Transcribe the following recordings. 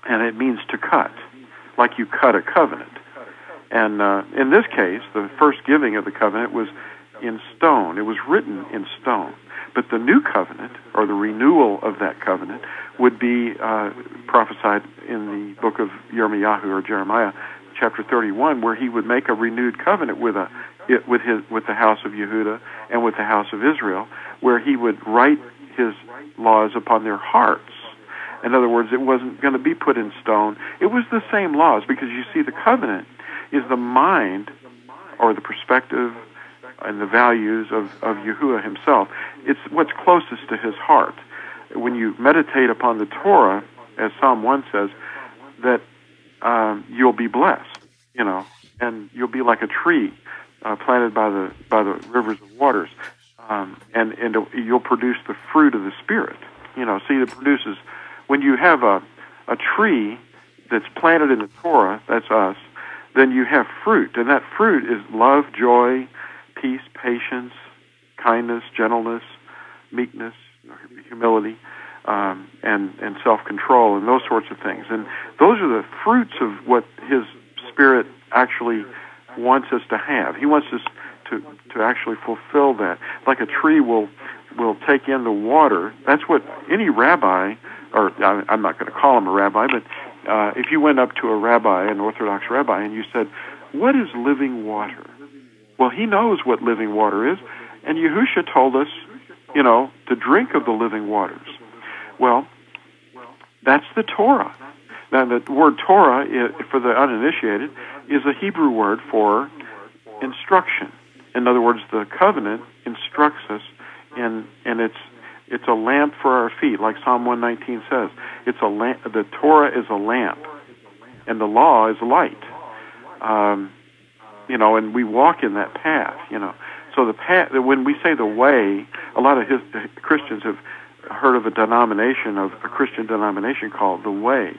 and it means to cut, like you cut a covenant. And in this case, the first giving of the covenant was in stone. It was written in stone. But the new covenant, or the renewal of that covenant, would be prophesied in the book of Yirmiyahu or Jeremiah, chapter 31, where he would make a renewed covenant with the house of Yehudah and with the house of Israel, where he would write his laws upon their hearts. In other words, it wasn't going to be put in stone. It was the same laws, because you see, the covenant is the mind, or the perspective and the values of Yahuwah himself. It's what's closest to his heart. When you meditate upon the Torah, as Psalm 1 says, that you'll be blessed, and you'll be like a tree planted by the rivers of waters, and you'll produce the fruit of the Spirit. See, it produces, when you have a tree that's planted in the Torah, that's us, then you have fruit, and that fruit is love, joy, peace, patience, kindness, gentleness, meekness, humility, and self-control, and those sorts of things. And those are the fruits of what his Spirit actually wants us to have. He wants us to actually fulfill that. Like a tree will take in the water. That's what any rabbi, or I'm not going to call him a rabbi, but if you went up to a rabbi, an Orthodox rabbi, and you said, "What is living water?" Well, he knows what living water is, and Yahusha told us, to drink of the living waters. Well, that's the Torah. Now, the word Torah, for the uninitiated, is a Hebrew word for instruction. In other words, the covenant instructs us, and it's a lamp for our feet, like Psalm 119 says. It's a lamp. The Torah is a lamp, and the law is light. And we walk in that path. So the path. When we say the way, a lot of Christians have heard of a Christian denomination called the Way.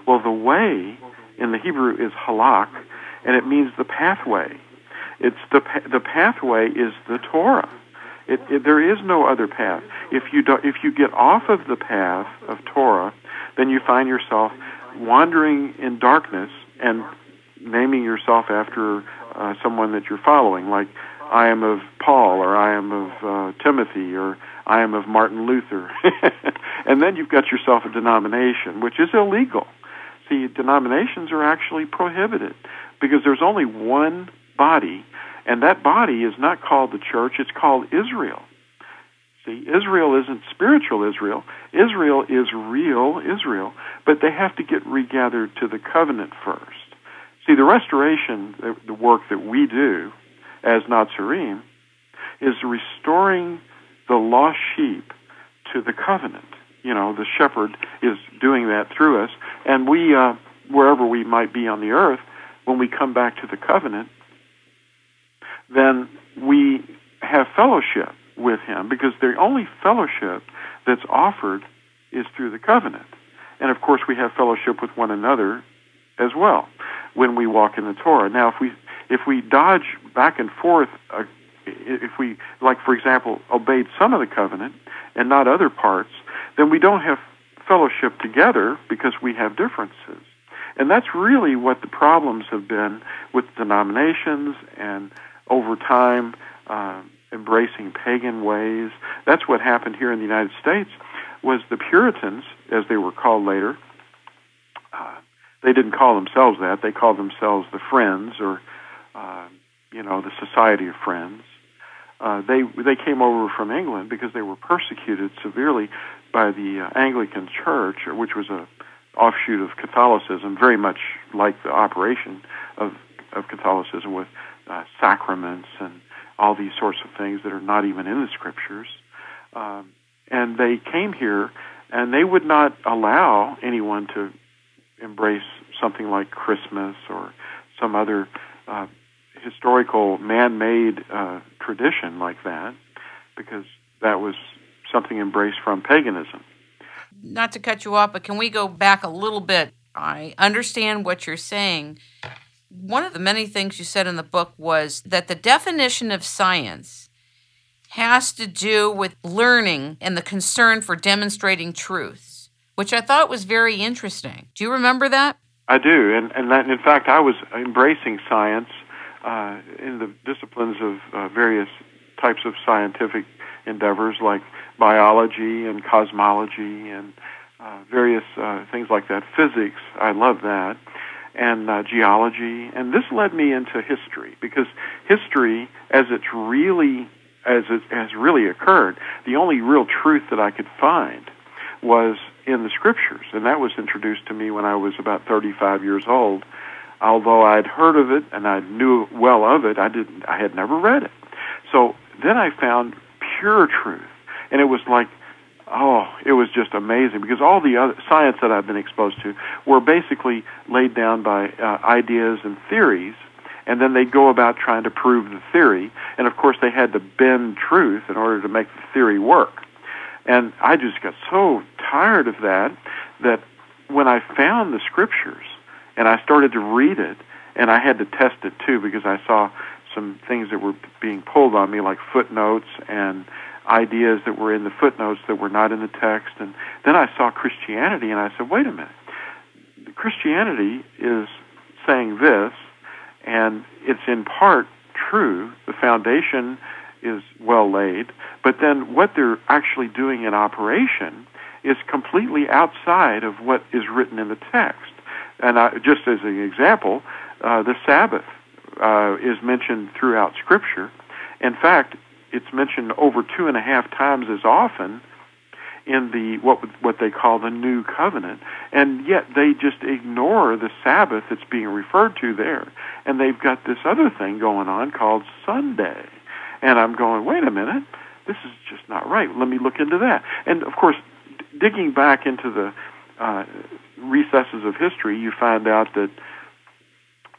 Well, the way in the Hebrew is halak, and it means the pathway. It's the pathway is the Torah. There is no other path. If you get off of the path of Torah, then you find yourself wandering in darkness and naming yourself after someone that you're following, like I am of Paul, or I am of Timothy, or I am of Martin Luther. And then you've got yourself a denomination, which is illegal. See, denominations are actually prohibited because there's only one body, and that body is not called the church, it's called Israel. See, Israel isn't spiritual Israel. Israel is real Israel, but they have to get regathered to the covenant first. See, the restoration, the work that we do as Nazarene, is restoring the lost sheep to the covenant. The shepherd is doing that through us, and we, wherever we might be on the earth, when we come back to the covenant, then we have fellowship with him, because the only fellowship that's offered is through the covenant. And of course we have fellowship with one another as well when we walk in the Torah. Now, if we dodge back and forth, if we, like for example, obeyed some of the covenant and not other parts, then we don't have fellowship together because we have differences. And that's really what the problems have been with denominations, and over time embracing pagan ways. That's what happened here in the United States. Was the Puritans, as they were called later, they didn't call themselves that. They called themselves the Friends, or the Society of Friends. They came over from England because they were persecuted severely by the Anglican Church, which was a offshoot of Catholicism, very much like the operation of Catholicism, with sacraments and all these sorts of things that are not even in the Scriptures. And they came here, and they would not allow anyone to embrace something like Christmas or some other historical man-made tradition like that, because that was something embraced from paganism. Not to cut you off, but can we go back a little bit? I understand what you're saying. One of the many things you said in the book was that the definition of science has to do with learning and the concern for demonstrating truths, which I thought was very interesting. Do you remember that? I do, and that, in fact, I was embracing science in the disciplines of various types of scientific endeavors like biology and cosmology and various things like that. Physics, I love that, and geology. And this led me into history, because history, as it has really occurred, the only real truth that I could find was in the scriptures, and that was introduced to me when I was about 35 years old. Although I'd heard of it and I knew well of it, I had never read it. So then I found pure truth, and it was like, it was just amazing, because all the other science that I've been exposed to were basically laid down by ideas and theories, and then they'd go about trying to prove the theory, and of course they had to bend truth in order to make the theory work. And I just got so tired of that when I found the scriptures and I started to read it, and I had to test it too, because I saw some things that were being pulled on me, like footnotes and ideas that were in the footnotes that were not in the text. And then I saw Christianity, and I said, wait a minute. Christianity is saying this, and it's in part true. The foundation is well laid, but then what they're actually doing in operation is completely outside of what is written in the text. And just as an example, the Sabbath is mentioned throughout Scripture. In fact, it's mentioned over 2.5 times as often in the what they call the New Covenant, and yet they just ignore the Sabbath that's being referred to there, and they've got this other thing going on called Sunday. And I'm going, wait a minute, this is just not right. Let me look into that. And of course, digging back into the recesses of history, you find out that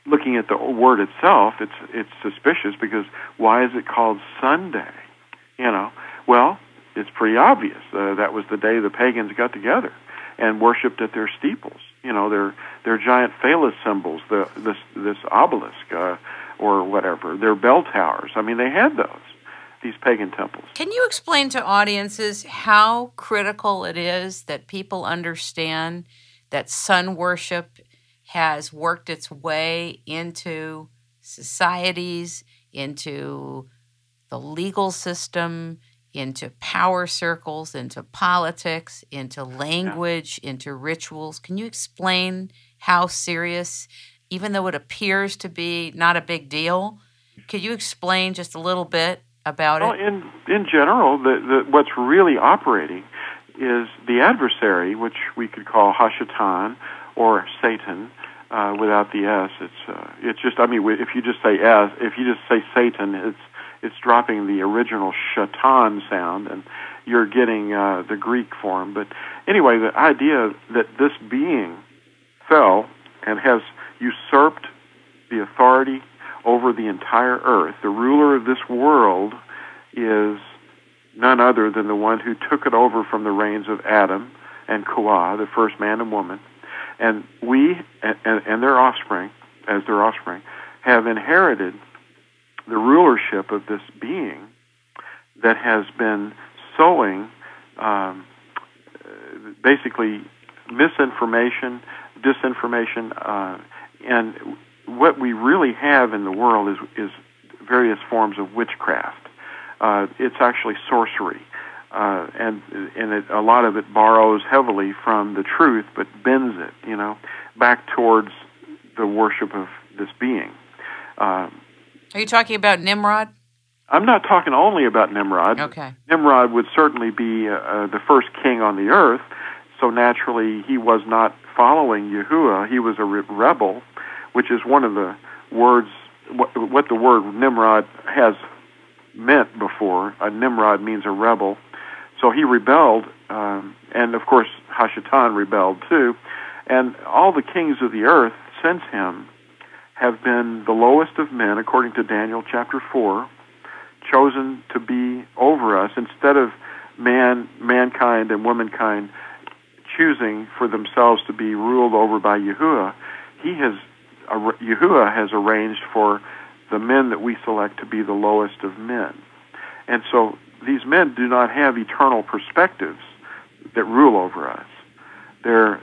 looking at the word itself, it's suspicious, because why is it called Sunday? Well, it's pretty obvious. That was the day the pagans got together and worshipped at their steeples. Their giant phallus symbols, this obelisk or whatever, their bell towers. I mean, they had these pagan temples. Can you explain to audiences how critical it is that people understand that sun worship has worked its way into societies, into the legal system, into power circles, into politics, into language, into rituals? Can you explain how serious, even though it appears to be not a big deal, could you explain just a little bit about it? In general, what's really operating is the adversary, which we could call Hashatan or Satan, without the S. It's just, I mean, if you just say S, if you just say Satan, it's dropping the original shatan sound, and you're getting the Greek form. But anyway, the idea that this being fell and has usurped the authority over the entire earth. The ruler of this world is none other than the one who took it over from the reigns of Adam and Kuah, the first man and woman. And we and their offspring, as their offspring, have inherited the rulership of this being that has been sowing basically misinformation, disinformation, and what we really have in the world is various forms of witchcraft. It's actually sorcery, and a lot of it borrows heavily from the truth, but bends it, back towards the worship of this being. Are you talking about Nimrod? I'm not talking only about Nimrod. Okay. Nimrod would certainly be the first king on the earth, so naturally he was not following Yahuwah. He was a rebel, which is one of the words, what the word Nimrod has meant before. Nimrod means a rebel. So he rebelled, and of course Hashatan rebelled too. And all the kings of the earth since him have been the lowest of men, according to Daniel chapter 4, chosen to be over us instead of mankind and womankind choosing for themselves to be ruled over by Yahuwah. Yahuwah has arranged for the men that we select to be the lowest of men. And so these men do not have eternal perspectives that rule over us. They're